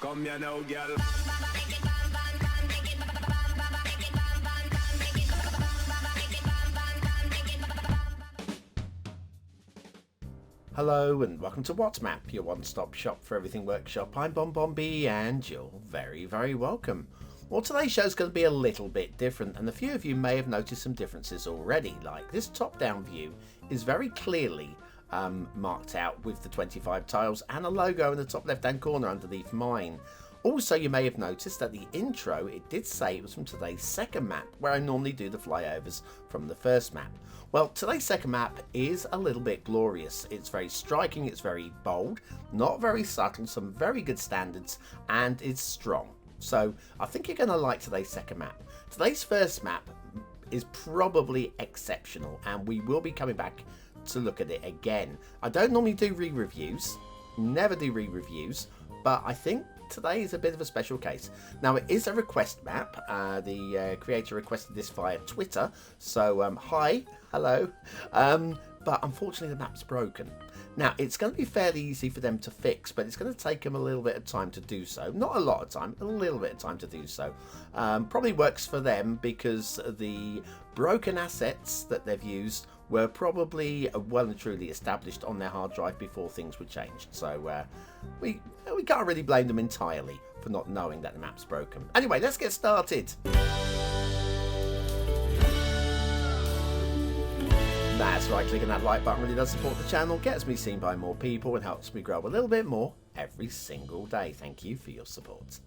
Come here now, girl. Hello and welcome to WhatMap, your one-stop shop for everything workshop. I'm BonBonB and you're very, very welcome. Well, today's show is going to be a little bit different, and a few of you may have noticed some differences already. Like, this top-down view is very clearly marked out with the 25 tiles and a logo in the top left-hand corner underneath mine. Also, you may have noticed that the intro, it did say it was from today's second map, where I normally do the flyovers from the first map. Well, today's second map is a little bit glorious. It's very striking, it's very bold, not very subtle, some very good standards, and it's strong. So, I think you're going to like today's second map. Today's first map is probably exceptional, and we will be coming back to look at it again. I don't normally do re-reviews, never do re-reviews, but I think today is a bit of a special case. Now, it is a request map. The creator requested this via Twitter, so hi, hello, but unfortunately the map's broken. Now, it's going to be fairly easy for them to fix, but it's going to take them a little bit of time to do so. Not a lot of time, a little bit of time to do so. Probably works for them because the broken assets that they've used were probably well and truly established on their hard drive before things were changed. So we can't really blame them entirely for not knowing that the map's broken. Anyway, let's get started. That's right, clicking that like button really does support the channel, gets me seen by more people and helps me grow a little bit more every single day. Thank you for your support.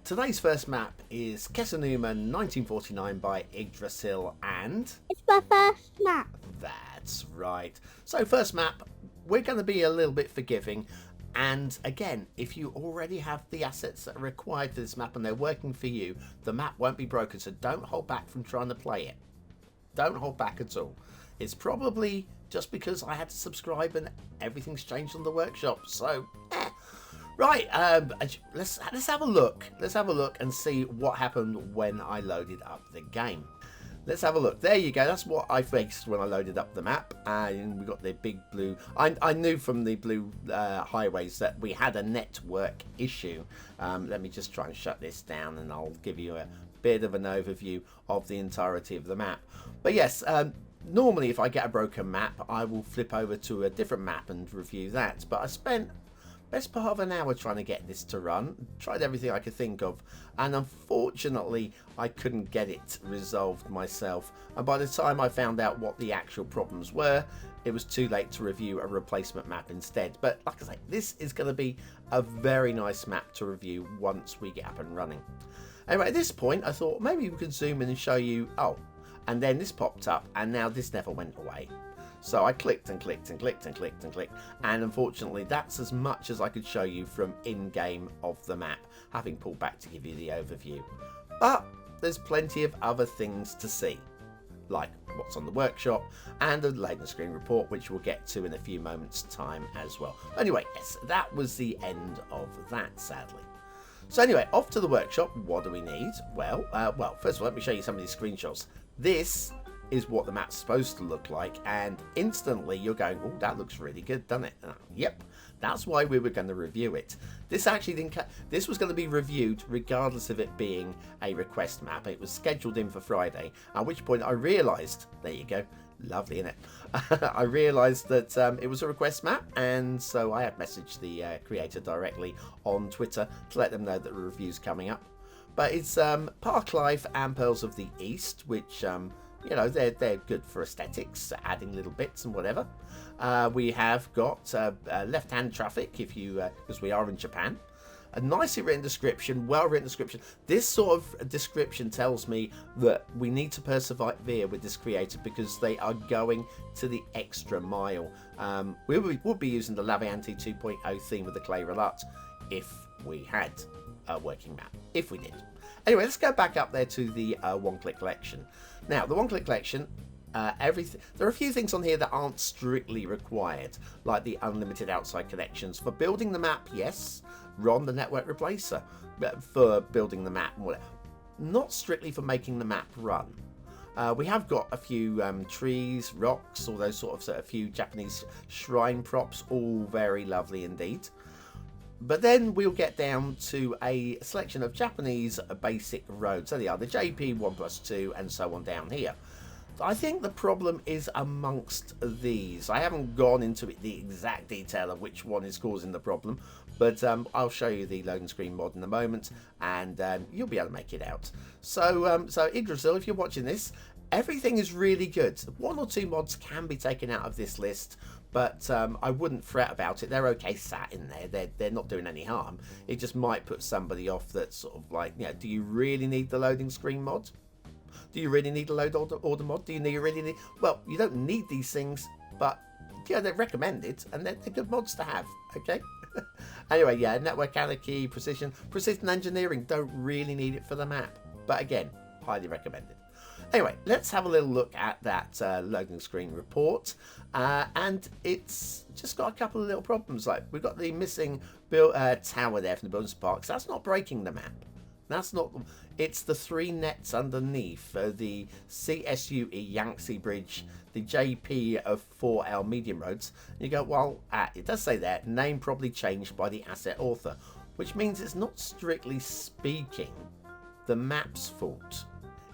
Today's first map is Kesennuma 1949 by Yggdrasil, and it's my first map. That's right. So first map, we're going to be a little bit forgiving, and again, if you already have the assets that are required for this map and they're working for you, the map won't be broken, so don't hold back from trying to play it. Don't hold back at all. It's probably just because I had to subscribe and everything's changed on the workshop, so right, let's have a look. Let's have a look and see what happened when I loaded up the game. Let's have a look. There you go. That's what I faced when I loaded up the map. And we got the big blue. I knew from the blue highways that we had a network issue. Let me just try and shut this down and I'll give you a bit of an overview of the entirety of the map. But yes, normally if I get a broken map, I will flip over to a different map and review that. But I spent best part of an hour trying to get this to run, tried everything I could think of, and unfortunately I couldn't get it resolved myself, and by the time I found out what the actual problems were, it was too late to review a replacement map instead. But like I say, this is going to be a very nice map to review once we get up and running. Anyway, at this point I thought maybe we could zoom in and show you, oh, and then this popped up and now this never went away. So I clicked and clicked and clicked and clicked and clicked, and unfortunately that's as much as I could show you from in-game of the map, having pulled back to give you the overview. But there's plenty of other things to see, like what's on the workshop and a later screen report, which we'll get to in a few moments time as well. Anyway, yes, that was the end of that, sadly. So anyway, off to the workshop. What do we need? Well, first of all, let me show you some of these screenshots. This is what the map's supposed to look like, and instantly you're going, oh, that looks really good, doesn't it? Yep, that's why we were going to review it. This actually didn't this was going to be reviewed regardless of it being a request map. It was scheduled in for Friday, at which point I realized, there you go, lovely, isn't it? I realized that it was a request map, and so I had messaged the creator directly on Twitter to let them know that the review's coming up. But it's Park Life and Pearls of the East, which you know, they're good for aesthetics, adding little bits and whatever. We have got left-hand traffic, if you because we are in Japan. A nicely written description, well-written description. This sort of description tells me that we need to persevere with this creator because they are going to the extra mile. We would be using the Lavianti 2.0 theme with the clay roulotte if we had a working map, if we did. Anyway, let's go back up there to the one-click collection. Now, the one-click collection, there are a few things on here that aren't strictly required, like the unlimited outside connections. For building the map, yes, run the network replacer for building the map. Not strictly for making the map run. We have got a few trees, rocks, all those sort of a few Japanese shrine props, all very lovely indeed. But then we'll get down to a selection of Japanese basic roads. So they are the JP 1+2 and so on down here. I think the problem is amongst these. I haven't gone into the exact detail of which one is causing the problem, but I'll show you the loading screen mod in a moment, and you'll be able to make it out. So, Yggdrasil, if you're watching this, everything is really good. 1 or 2 mods can be taken out of this list, but I wouldn't fret about it. They're okay sat in there. They're not doing any harm. It just might put somebody off that's sort of like, you know, do you really need the loading screen mod? Do you really need a load order mod? Do you really need... Well, you don't need these things, but yeah, they're recommended, and they're good mods to have, okay? Anyway, yeah, network anarchy, precision engineering, don't really need it for the map. But again, highly recommended. Anyway, let's have a little look at that loading screen report. And it's just got a couple of little problems. Like, we've got the missing tower there from the Buildings Parks. That's not breaking the map. That's not... It's the 3 nets underneath the CSUE Yangtze Bridge, the JP of 4L medium roads. And you go, well, it does say there, name probably changed by the asset author, which means it's not strictly speaking the map's fault.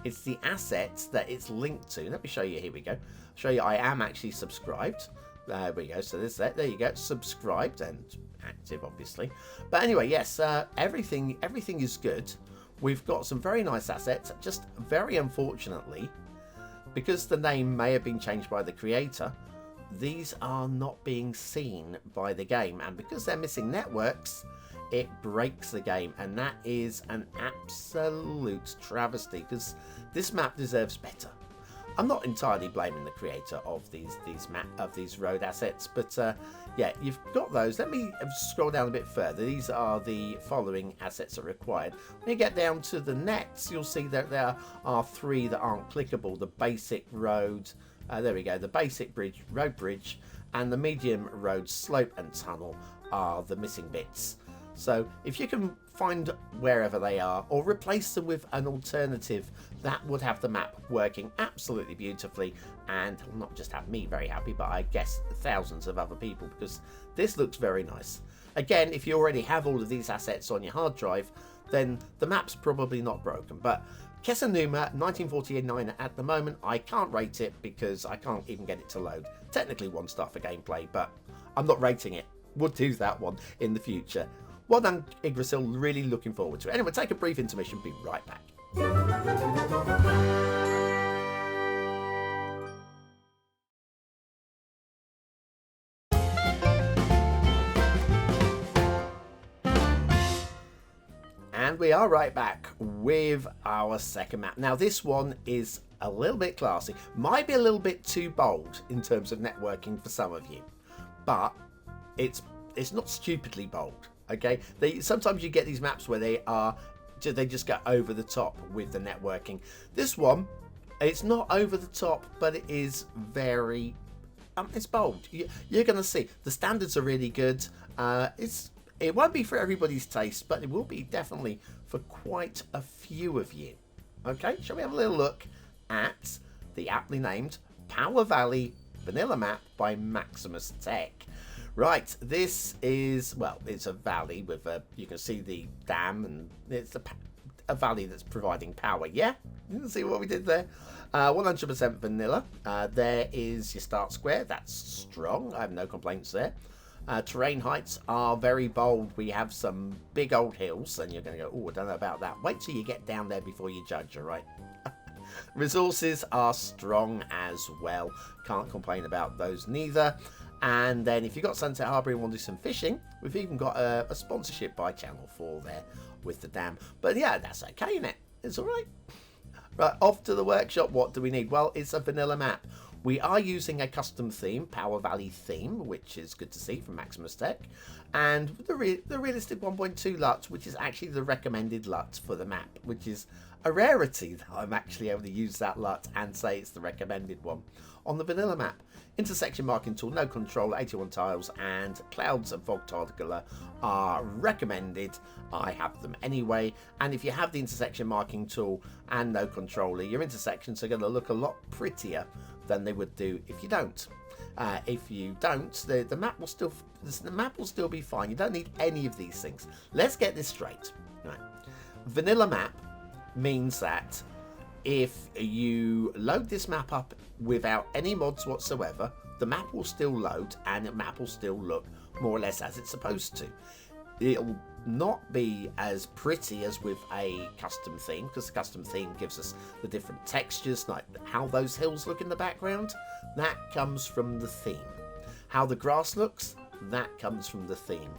It's the assets that it's linked to. Let me show you. Here we go. I'll show you. I am actually subscribed. There we go. So there's that. There you go. Subscribed and active, obviously. But anyway, yes, everything is good. We've got some very nice assets. Just very unfortunately, because the name may have been changed by the creator, these are not being seen by the game, and because they're missing networks, it breaks the game, and that is an absolute travesty, because this map deserves better. I'm not entirely blaming the creator of these road assets, but yeah, you've got those. Let me scroll down a bit further. These are the following assets that are required. When you get down to the nets, you'll see that there are 3 that aren't clickable. The basic road, there we go, the basic road bridge, and the medium road slope and tunnel are the missing bits. So if you can find wherever they are, or replace them with an alternative, that would have the map working absolutely beautifully, and not just have me very happy, but I guess thousands of other people, because this looks very nice. Again, if you already have all of these assets on your hard drive, then the map's probably not broken. But Kesennuma 1949 at the moment, I can't rate it because I can't even get it to load. Technically 1 star for gameplay, but I'm not rating it. We'll do that one in the future. Well done, Yggdrasil. Really looking forward to it. Anyway, take a brief intermission. Be right back. And we are right back with our second map. Now, this one is a little bit classy. Might be a little bit too bold in terms of networking for some of you, but it's not stupidly bold. Okay, sometimes you get these maps where they just go over the top with the networking. This one, it's not over the top, but it is very it's bold. You're gonna see the standards are really good. It won't be for everybody's taste, but it will be definitely for quite a few of you. Okay, shall we have a little look at the aptly named Power Valley vanilla map by MaximusTech? Right, this is, well, it's a valley with you can see the dam, and it's a valley that's providing power. Yeah, you can see what we did there. 100% vanilla. There is your start square. That's strong. I have no complaints there. Terrain heights are very bold. We have some big old hills, and you're going to go, oh, I don't know about that. Wait till you get down there before you judge, all right? Resources are strong as well. Can't complain about those neither. And then if you've got Sunset Harbour and want to do some fishing, we've even got a sponsorship by Channel 4 there with the dam. But yeah, that's okay, isn't it? It's all right. Right, off to the workshop. What do we need? Well, it's a vanilla map. We are using a custom theme, Power Valley theme, which is good to see from MaximusTech. And the realistic 1.2 LUT, which is actually the recommended LUT for the map, which is a rarity that I'm actually able to use that LUT and say it's the recommended one on the vanilla map. Intersection marking tool, no controller, 81 tiles, and clouds and fog toggler are recommended. I have them anyway. And if you have the intersection marking tool and no controller, your intersections are going to look a lot prettier than they would do if you don't. If you don't, the map will still be fine. You don't need any of these things. Let's get this straight. Right. Vanilla map means that if you load this map up without any mods whatsoever, the map will still load and the map will still look more or less as it's supposed to. It'll not be as pretty as with a custom theme, because the custom theme gives us the different textures, like how those hills look in the background. That comes from the theme. How the grass looks, that comes from the theme.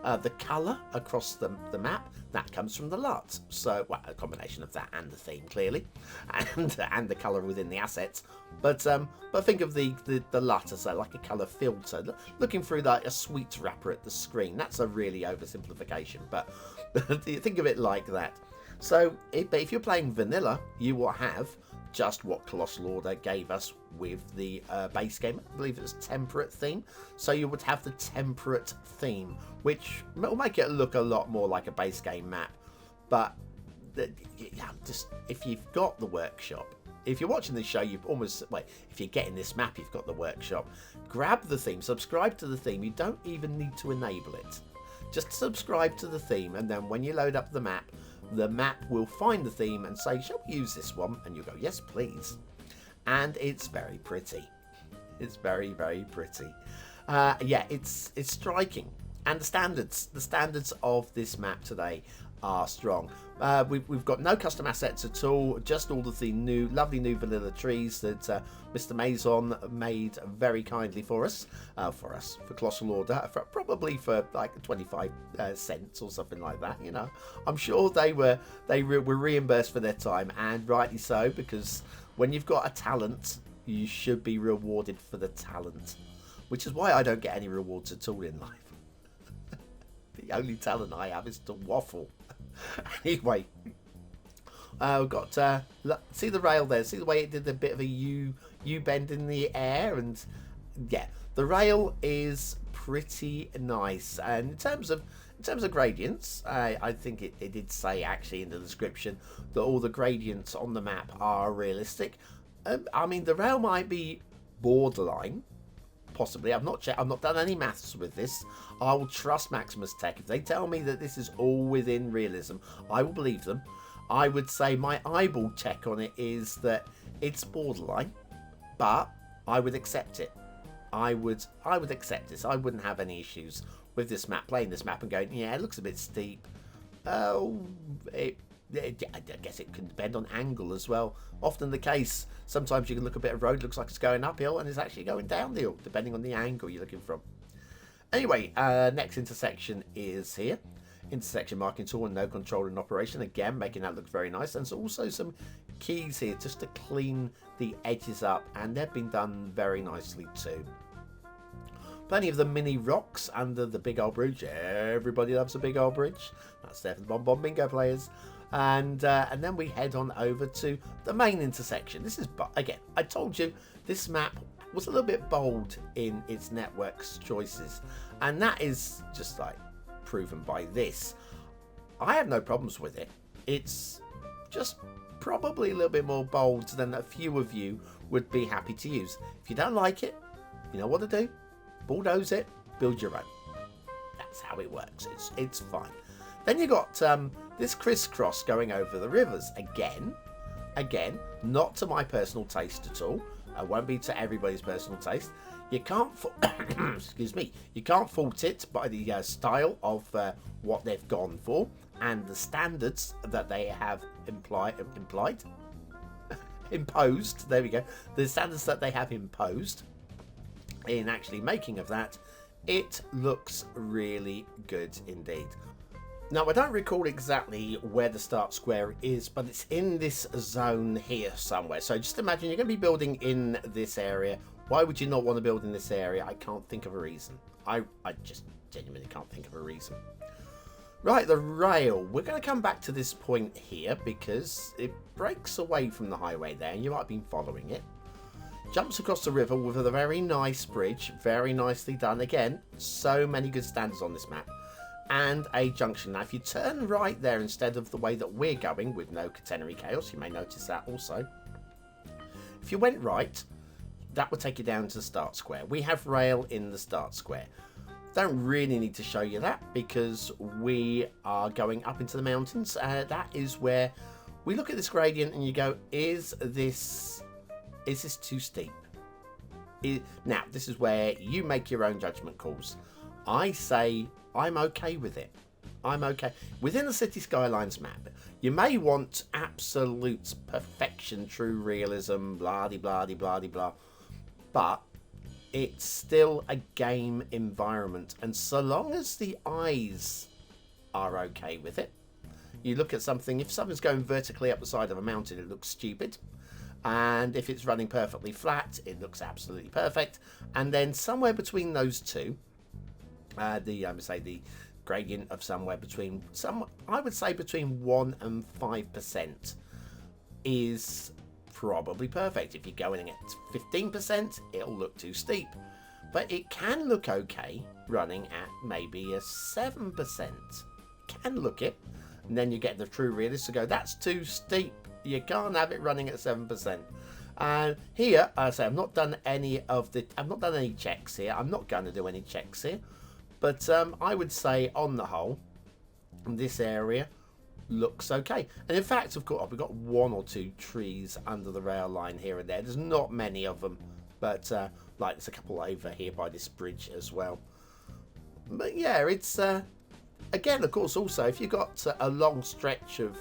The colour across the map, that comes from the LUT. So, well, a combination of that and the theme, clearly, and the colour within the assets. But think of the LUT as like a colour filter, looking through like a sweet wrapper at the screen. That's a really oversimplification, but think of it like that. So, if you're playing vanilla, you will have just what Colossal Order gave us with the base game. I believe it was temperate theme. So you would have the temperate theme, which will make it look a lot more like a base game map. But just if you've got the workshop, if you're watching this show, you've almost, well, if you're getting this map, you've got the workshop. Grab the theme, subscribe to the theme. You don't even need to enable it. Just subscribe to the theme, and then when you load up the map will find the theme and say, shall we use this one? And you'll go, yes, please. And it's very pretty. It's very, very pretty. Yeah, it's striking. And the standards of this map today are strong. We've got no custom assets at all, just all of the lovely new vanilla trees that Mr. Maison made very kindly for us, for Colossal Order, probably for like 25 cents or something like that. You know, I'm sure they were reimbursed for their time, and rightly so, because when you've got a talent, you should be rewarded for the talent, which is why I don't get any rewards at all in life. The only talent I have is to waffle. Anyway, we've got see the rail there. See the way it did a bit of a U bend in the air, and yeah, the rail is pretty nice. And in terms of gradients, I think it did say actually in the description that all the gradients on the map are realistic. I mean, the rail might be borderline. Possibly. I've not done any maths with this. I will trust MaximusTech. If they tell me that this is all within realism, I will believe them. I would say my eyeball check on it is that it's borderline, but I would accept it. I would accept this. I wouldn't have any issues with this map, playing this map and going, yeah, it looks a bit steep. Oh, I guess it can depend on angle as well. Often the case. Sometimes you can look a bit of road, looks like it's going uphill, and it's actually going downhill, depending on the angle you're looking from. Anyway, next intersection is here. Intersection marking tool and no control in operation. Again, making that look very nice. And there's also some keys here just to clean the edges up, and they've been done very nicely too. Plenty of the mini rocks under the big old bridge. Everybody loves a big old bridge. That's there for the BonBonBingo players. And then we head on over to the main intersection. This is, again, I told you this map was a little bit bold in its network's choices, and that is just like proven by this. I have no problems with it. It's just probably a little bit more bold than a few of you would be happy to use. If you don't like it, you know what to do. Bulldoze it, build your own. That's how it works. It's fine. Then you got this crisscross going over the rivers. Again, not to my personal taste at all. It won't be to everybody's personal taste. You can't, excuse me, you can't fault it by the style of what they've gone for and the standards that they have imposed. There we go. The standards that they have imposed in actually making of that. It looks really good indeed. Now, I don't recall exactly where the start square is, but it's in this zone here somewhere. So just imagine you're going to be building in this area. Why would you not want to build in this area? I can't think of a reason. I just genuinely can't think of a reason. Right, the rail. We're going to come back to this point here because it breaks away from the highway there, and you might have been following it. Jumps across the river with a very nice bridge. Very nicely done. Again, so many good standards on this map. And a junction. Now, if you turn right there instead of the way that we're going with no catenary chaos, you may notice that also. If you went right, that will take you down to the start square. We have rail in the start square. Don't really need to show you that because we are going up into the mountains. That is where we look at this gradient and you go, is this too steep? Now, this is where you make your own judgment calls. I say I'm okay with it. I'm okay. Within the Cities Skylines map, you may want absolute perfection, true realism, blah-de-blah-de-blah-de-blah, but it's still a game environment. And so long as the eyes are okay with it, you look at something, if something's going vertically up the side of a mountain, it looks stupid. And if it's running perfectly flat, it looks absolutely perfect. And then somewhere between those two, the gradient of somewhere between I would say between 1 and 5% is probably perfect. If you're going at 15%, it'll look too steep. But it can look okay running at maybe a 7%. Can look it. And then you get the true realist to go, that's too steep. You can't have it running at 7%. And here, I say I've not done any checks here. I'm not going to do any checks here. But I would say, on the whole, this area looks okay. And in fact, of course, we've got 1 or 2 trees under the rail line here and there. There's not many of them, but like there's a couple over here by this bridge as well. But yeah, it's again, of course, also if you've got a long stretch of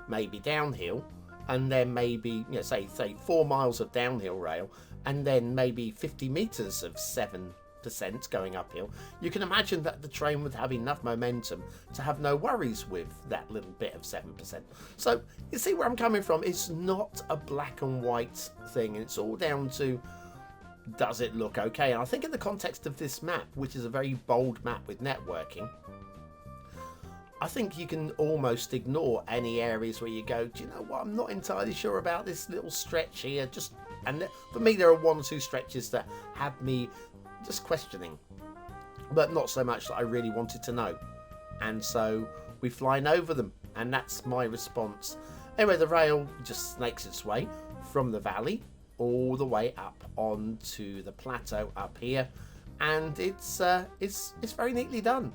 maybe downhill, and then maybe say 4 miles of downhill rail, and then maybe 50 meters of 7% going uphill, you can imagine that the train would have enough momentum to have no worries with that little bit of 7%. So you see where I'm coming from. It's not a black and white thing. It's all down to, does it look okay? And I think in the context of this map, which is a very bold map with networking, I think you can almost ignore any areas where you go, do you know what, I'm not entirely sure about this little stretch here. And for me, there are 1 or 2 stretches that have me just questioning, but not so much that I really wanted to know. And so we flying over them, and that's my response. Anyway, the rail just snakes its way from the valley all the way up onto the plateau up here, and it's very neatly done.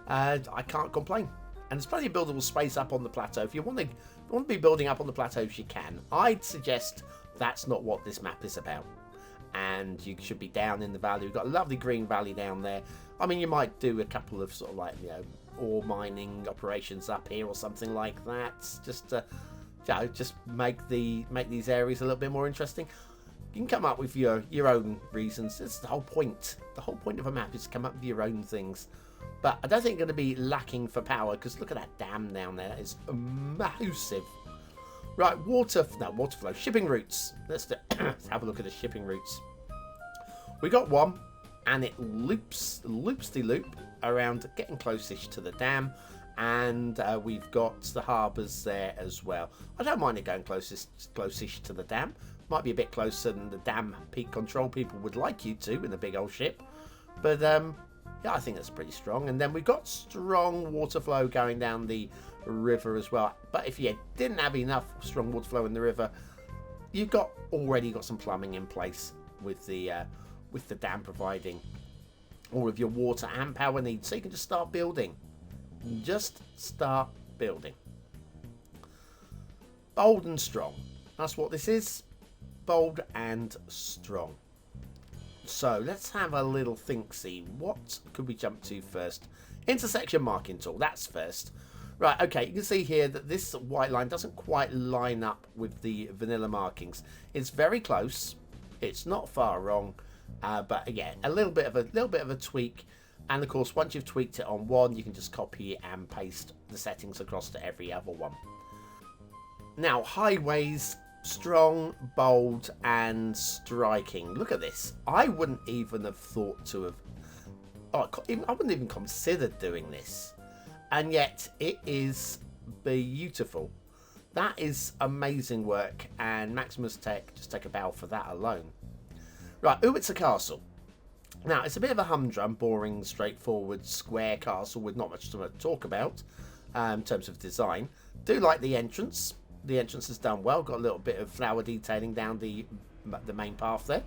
I can't complain. And there's plenty of buildable space up on the plateau. If you want to be building up on the plateaus, you can. I'd suggest that's not what this map is about. And you should be down in the valley. We've got a lovely green valley down there. I mean, you might do a couple of sort of like, ore mining operations up here or something like that. Just to, just make these areas a little bit more interesting. You can come up with your own reasons. It's the whole point. The whole point of a map is to come up with your own things. But I don't think you're going to be lacking for power, because look at that dam down there. It's massive. Right, water flow, shipping routes. Let's have a look at the shipping routes. We got one, and it loops the loop around, getting close-ish to the dam, and we've got the harbours there as well. I don't mind it going close-ish to the dam. Might be a bit closer than the dam peak control people would like you to in a big old ship, but yeah, I think that's pretty strong. And then we've got strong water flow going down the river as well. But if you didn't have enough strong water flow in the river, you've already got some plumbing in place with the dam providing all of your water and power needs. So you can just start building. Just start building. Bold and strong. That's what this is. Bold and strong. So let's have a little think-see. What could we jump to first? Intersection marking tool. That's first. Right, okay, you can see here that this white line doesn't quite line up with the vanilla markings. It's very close. It's not far wrong, but again, a little bit of a tweak. And of course, once you've tweaked it on one, you can just copy and paste the settings across to every other one. Now, highways. Strong, bold, and striking. Look at this. I wouldn't even have thought to have... I wouldn't even consider doing this. And yet, it is beautiful. That is amazing work. And MaximusTech, just take a bow for that alone. Right, it's a castle. Now, it's a bit of a humdrum, boring, straightforward, square castle with not much to talk about in terms of design. Do like the entrance. The entrance is done well. Got a little bit of flower detailing down the main path there.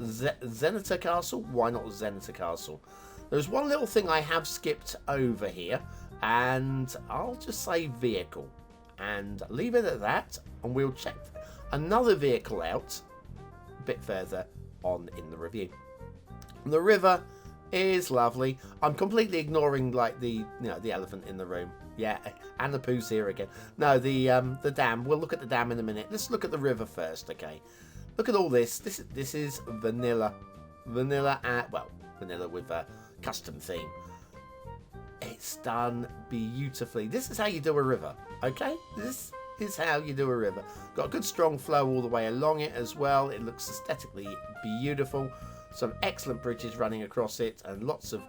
Zenita Castle? Why not Zenita Castle? There's one little thing I have skipped over here, and I'll just say vehicle and leave it at that, and we'll check another vehicle out a bit further on in the review. The river is lovely. I'm completely ignoring like the the elephant in the room. Yeah, and the poo's here again. No, the dam. We'll look at the dam in a minute. Let's look at the river first, okay? Look at all this. This is vanilla, vanilla with a custom theme. It's done beautifully. This is how you do a river, okay? This is how you do a river. Got a good strong flow all the way along it as well. It looks aesthetically beautiful. Some excellent bridges running across it, and lots of,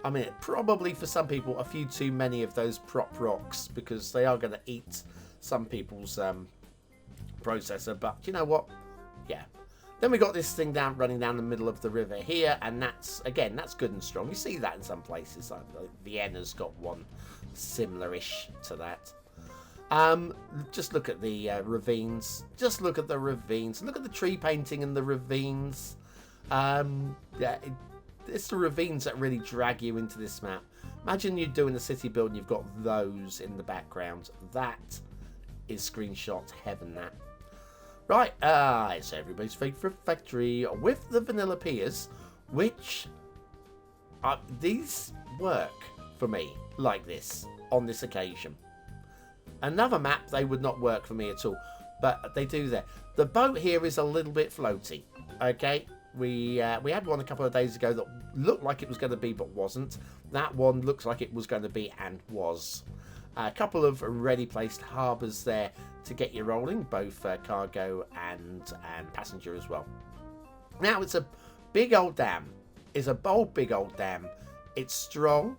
I mean, probably for some people a few too many of those prop rocks, because they are going to eat some people's processor. But you know what? Yeah. Then we got this thing running down the middle of the river here, and that's good and strong. You see that in some places. Like Vienna's got one similar-ish to that. Just look at the ravines. Just look at the ravines. Look at the tree painting and the ravines. Yeah, it's the ravines that really drag you into this map. Imagine you're doing a city build and you've got those in the background. That is screenshot heaven, that. Right, it's everybody's favourite factory with the vanilla piers, which these work for me like this on this occasion. Another map, they would not work for me at all, but they do there. The boat here is a little bit floaty, okay? We had one a couple of days ago that looked like it was going to be but wasn't. That one looks like it was going to be and was. A couple of ready placed harbours there to get you rolling, both cargo and passenger as well. Now it's a big old dam. It's a bold big old dam. It's strong,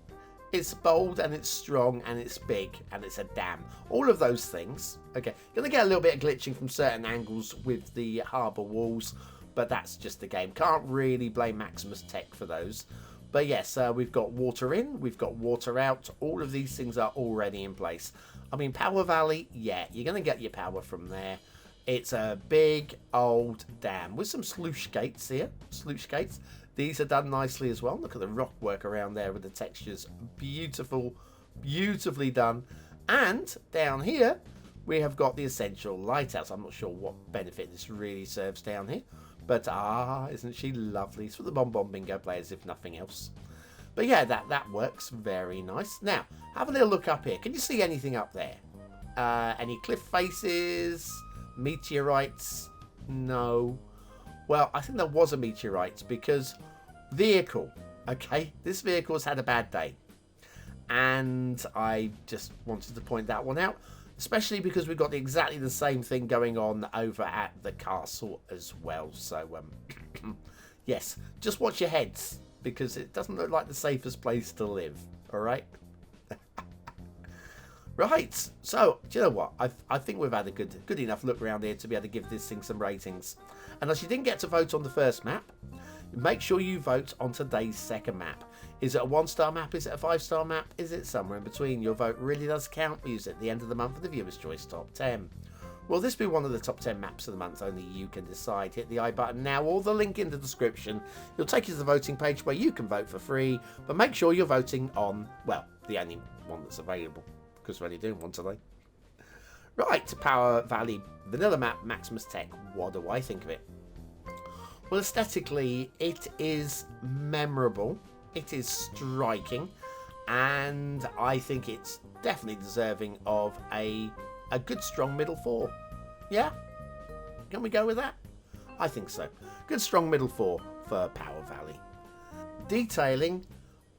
it's bold, and it's strong, and it's big, and it's a dam. All of those things. Okay, you're going to get a little bit of glitching from certain angles with the harbour walls, but that's just the game. Can't really blame MaximusTech for those. But yes, we've got water in, we've got water out. All of these things are already in place. I mean, Power Valley, yeah, you're going to get your power from there. It's a big old dam with some sluice gates here. Sluice gates. These are done nicely as well. Look at the rock work around there with the textures. Beautiful, beautifully done. And down here, we have got the essential lighthouse. I'm not sure what benefit this really serves down here. But, isn't she lovely? It's for the BonBonBingo players, if nothing else. But yeah, that works very nice. Now, have a little look up here. Can you see anything up there? Any cliff faces? Meteorites? No. Well, I think there was a meteorite because vehicle. Okay, this vehicle's had a bad day. And I just wanted to point that one out. Especially because we've got exactly the same thing going on over at the castle as well. So, yes, just watch your heads, because it doesn't look like the safest place to live. All right? Right. So, do you know what? I think we've had a good enough look around here to be able to give this thing some ratings. And as you didn't get to vote on the first map, make sure you vote on today's second map. Is it a 1-star map? Is it a 5-star map? Is it somewhere in between? Your vote really does count. Use it at the end of the month for the Viewer's Choice Top 10. Will this be one of the top 10 maps of the month? Only you can decide. Hit the I button now or the link in the description. It'll take you to the voting page where you can vote for free. But make sure you're voting on, well, the only one that's available, because we're only doing one today. Right, Power Valley Vanilla Map, MaximusTech. What do I think of it? Well, aesthetically, it is memorable. It is striking, and I think it's definitely deserving of a good strong middle 4. Yeah? Can we go with that? I think so. Good strong middle 4 for Power Valley. Detailing,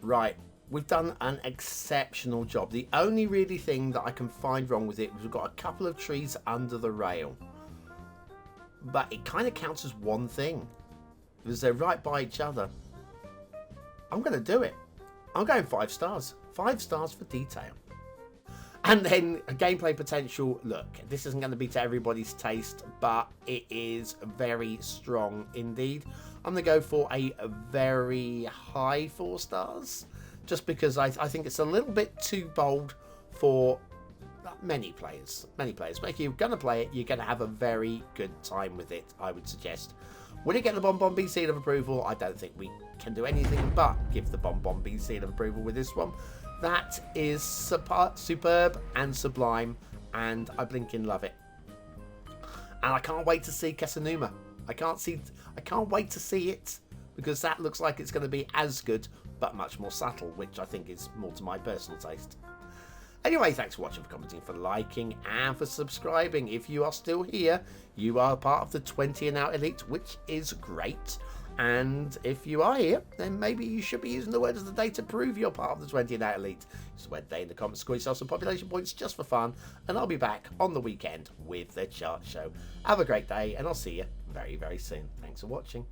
right, we've done an exceptional job. The only really thing that I can find wrong with it was we've got a couple of trees under the rail. But it kind of counts as one thing, because they're right by each other. I'm going to do it. I'm going 5 stars. 5 stars for detail. And then gameplay potential. Look, this isn't going to be to everybody's taste, but it is very strong indeed. I'm going to go for a very high 4 stars. Just because I think it's a little bit too bold for many players. But if you're going to play it, you're going to have a very good time with it, I would suggest. Will it get the BonBonB seal of approval? I don't think we can do anything but give the BonBonB seal of approval with this one. That is superb and sublime, and I blinking love it. And I can't wait to see Kesennuma. I can't wait to see it, because that looks like it's going to be as good but much more subtle, which I think is more to my personal taste. Anyway, thanks for watching, for commenting, for liking, and for subscribing. If you are still here, you are part of the 20 and out elite, which is great. And if you are here, then maybe you should be using the word of the day to prove you're part of the 20 and out elite. Use the word day in the comments, score yourself some population points just for fun, and I'll be back on the weekend with the chart show. Have a great day, and I'll see you very, very soon. Thanks for watching.